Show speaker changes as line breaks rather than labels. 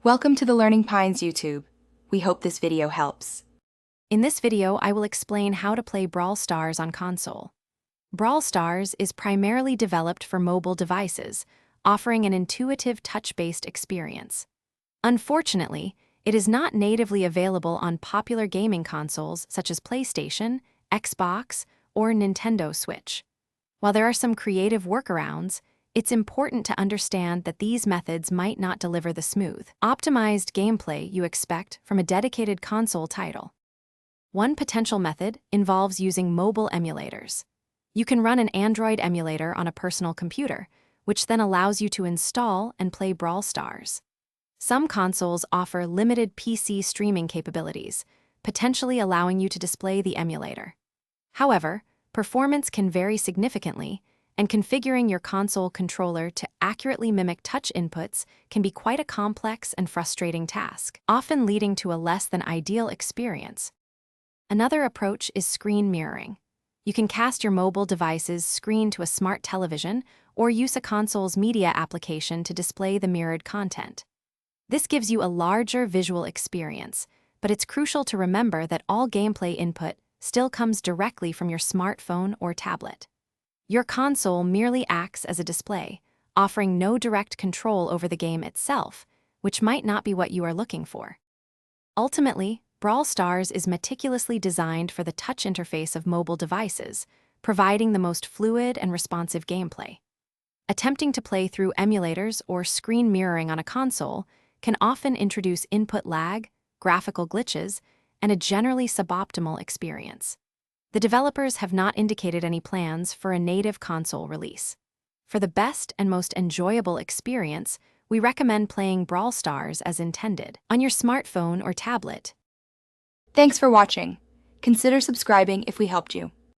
Welcome to the Learning Pines YouTube. We hope this video helps.
In this video, I will explain how to play Brawl Stars on console. Brawl Stars is primarily developed for mobile devices, offering an intuitive touch-based experience. Unfortunately, it is not natively available on popular gaming consoles such as PlayStation, Xbox, or Nintendo Switch. While there are some creative workarounds, it's important to understand that these methods might not deliver the smooth, optimized gameplay you expect from a dedicated console title. One potential method involves using mobile emulators. You can run an Android emulator on a personal computer, which then allows you to install and play Brawl Stars. Some consoles offer limited PC streaming capabilities, potentially allowing you to display the emulator. However, performance can vary significantly, and configuring your console controller to accurately mimic touch inputs can be quite a complex and frustrating task, often leading to a less than ideal experience. Another approach is screen mirroring. You can cast your mobile device's screen to a smart television or use a console's media application to display the mirrored content. This gives you a larger visual experience, but it's crucial to remember that all gameplay input still comes directly from your smartphone or tablet. Your console merely acts as a display, offering no direct control over the game itself, which might not be what you are looking for. Ultimately, Brawl Stars is meticulously designed for the touch interface of mobile devices, providing the most fluid and responsive gameplay. Attempting to play through emulators or screen mirroring on a console can often introduce input lag, graphical glitches, and a generally suboptimal experience. The developers have not indicated any plans for a native console release. For the best and most enjoyable experience, we recommend playing Brawl Stars as intended on your smartphone or tablet.
Thanks for watching. Consider subscribing if we helped you.